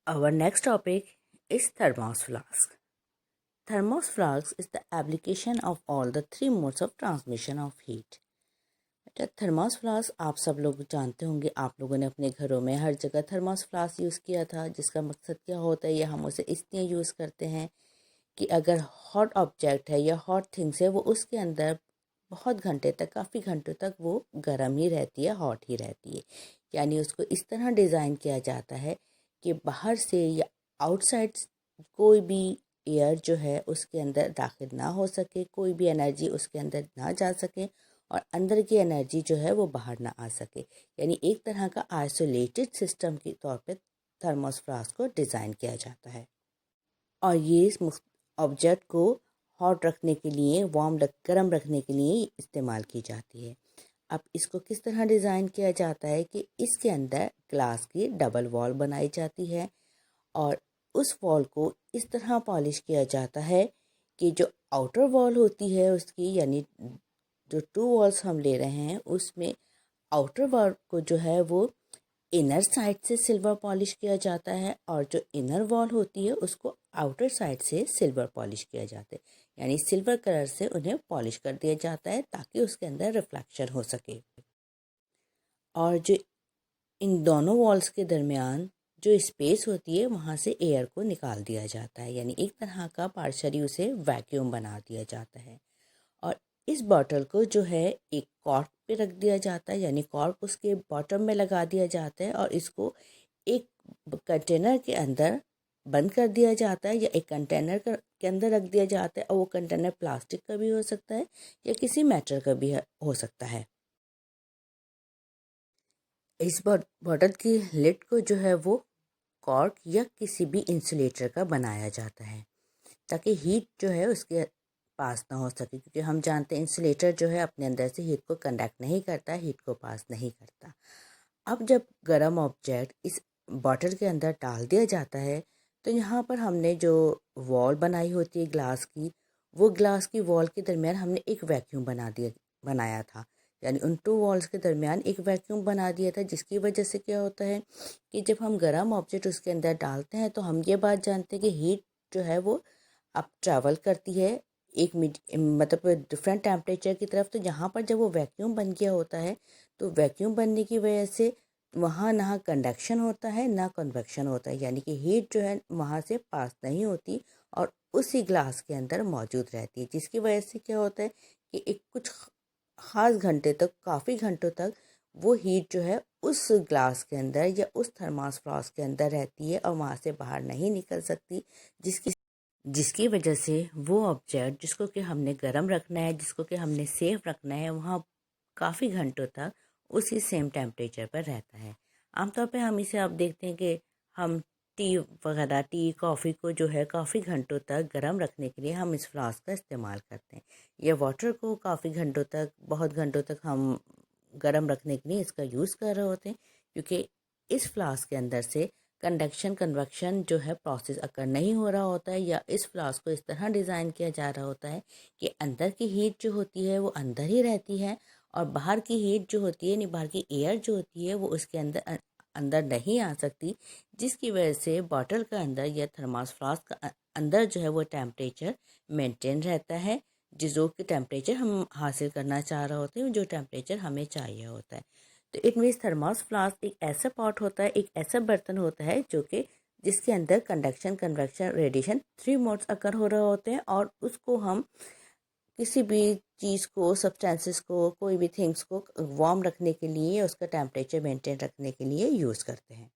Our next topic is thermos flask. Thermos flask is the application of all the three modes of transmission of heat. Thermos flask आप सब लोग जानते होंगे, आप लोगों ने अपने घरों में हर जगह थर्मोस फ्लास्क यूज़ किया था, जिसका मकसद क्या होता है या हम उसे इसलिए यूज़ करते हैं कि अगर हॉट ऑब्जेक्ट है या हॉट थिंग्स है वो उसके अंदर बहुत घंटे तक, काफ़ी घंटों तक वो गर्म ही रहती है, हॉट ही रहती है। यानी उसको इस तरह डिज़ाइन किया जाता है कि बाहर से या आउटसाइड कोई भी एयर जो है उसके अंदर दाखिल ना हो सके, कोई भी एनर्जी उसके अंदर ना जा सके और अंदर की एनर्जी जो है वो बाहर ना आ सके। यानी एक तरह का आइसोलेटेड सिस्टम के तौर पे थर्मोस फ्लास्क को डिज़ाइन किया जाता है और ये इस ऑब्जेक्ट को हॉट रखने के लिए, गर्म रखने के लिए इस्तेमाल की जाती है। अब इसको किस तरह डिज़ाइन किया जाता है कि इसके अंदर ग्लास की डबल वॉल बनाई जाती है और उस वॉल को इस तरह पॉलिश किया जाता है कि जो आउटर वॉल होती है उसकी, यानी जो 2 वॉल्स हम ले रहे हैं उसमें आउटर वॉल को जो है वो इनर साइड से सिल्वर पॉलिश किया जाता है और जो इनर वॉल होती है उसको आउटर साइड से सिल्वर पॉलिश किया जाता है। यानी सिल्वर कलर से उन्हें पॉलिश कर दिया जाता है ताकि उसके अंदर रिफ्लेक्शन हो सके। और जो इन दोनों वॉल्स के दरमियान जो स्पेस होती है वहाँ से एयर को निकाल दिया जाता है, यानी एक तरह का पार्शली उसे वैक्यूम बना दिया जाता है। और इस बॉटल को जो है एक कॉर्क पे रख दिया जाता है, यानी कॉर्क उसके बॉटम में लगा दिया जाता है और इसको एक कंटेनर के अंदर बंद कर दिया जाता है या एक कंटेनर के अंदर रख दिया जाता है। और वो कंटेनर प्लास्टिक का भी हो सकता है या किसी मेटल का भी हो सकता है। इस बॉटल की लिड को जो है वो कॉर्क या किसी भी इंसुलेटर का बनाया जाता है ताकि हीट जो है उसके पास ना हो सके, क्योंकि हम जानते हैं इंसुलेटर जो है अपने अंदर से हीट को कंडक्ट नहीं करता, हीट को पास नहीं करता। अब जब गर्म ऑब्जेक्ट इस बॉटल के अंदर डाल दिया जाता है तो यहाँ पर हमने जो वॉल बनाई होती है ग्लास की, वो ग्लास की वॉल के दरमियान हमने एक वैक्यूम बनाया था। यानी उन 2 वॉल्स के दरमियान एक वैक्यूम बना दिया था, जिसकी वजह से क्या होता है कि जब हम गर्म ऑब्जेक्ट उसके अंदर डालते हैं तो हम ये बात जानते हैं कि हीट जो है वो अब ट्रैवल करती है एक मतलब डिफरेंट टेम्परेचर की तरफ। तो यहाँ पर जब वो वैक्यूम बन गया होता है तो वैक्यूम बनने की वजह से वहाँ ना कंडक्शन होता है ना कन्वेक्शन होता है, यानी कि हीट जो है वहाँ से पास नहीं होती और उसी ग्लास के अंदर मौजूद रहती है, जिसकी वजह से क्या होता है कि एक कुछ ख़ास घंटे तक, काफ़ी घंटों तक वो हीट जो है उस ग्लास के अंदर या उस थर्मोस फ्लास्क के अंदर रहती है और वहाँ से बाहर नहीं निकल सकती, जिसकी वजह से वो ऑब्जेक्ट जिसको कि हमने गर्म रखना है, जिसको कि हमने सेफ रखना है, वहाँ काफ़ी घंटों तक उसी सेम टेम्परेचर पर रहता है। आमतौर पे हम इसे आप देखते हैं कि हम टी कॉफ़ी को जो है काफ़ी घंटों तक गर्म रखने के लिए हम इस फ्लास्क का इस्तेमाल करते हैं, या वाटर को काफ़ी घंटों तक, बहुत घंटों तक हम गर्म रखने के लिए इसका यूज़ कर रहे होते हैं, क्योंकि इस फ्लास्क के अंदर से कंडक्शन कन्वेक्शन जो है प्रोसेस अकर नहीं हो रहा होता है, या इस फ्लास्क को इस तरह डिज़ाइन किया जा रहा होता है कि अंदर की हीट जो होती है वो अंदर ही रहती है और बाहर की हीट जो होती है, यानी बाहर की एयर जो होती है वो उसके अंदर अंदर नहीं आ सकती, जिसकी वजह से बॉटल का अंदर या थर्मास फ्लास्क का अंदर जो है वो टेम्परेचर मेंटेन रहता है, जो कि टेम्परेचर हम हासिल करना चाह रहे होते हैं, जो टेम्परेचर हमें चाहिए होता है। तो इट मीन्स थर्मोस फ्लास्क एक ऐसा पॉट होता है, एक ऐसा बर्तन होता है जो कि जिसके अंदर कंडक्शन, कन्वेक्शन, रेडिएशन 3 मोड्स अकर हो रहे होते हैं और उसको हम किसी भी चीज़ को, सब्सटेंसेस को, कोई भी थिंग्स को वार्म रखने के लिए, उसका टेम्परेचर मेंटेन रखने के लिए यूज़ करते हैं।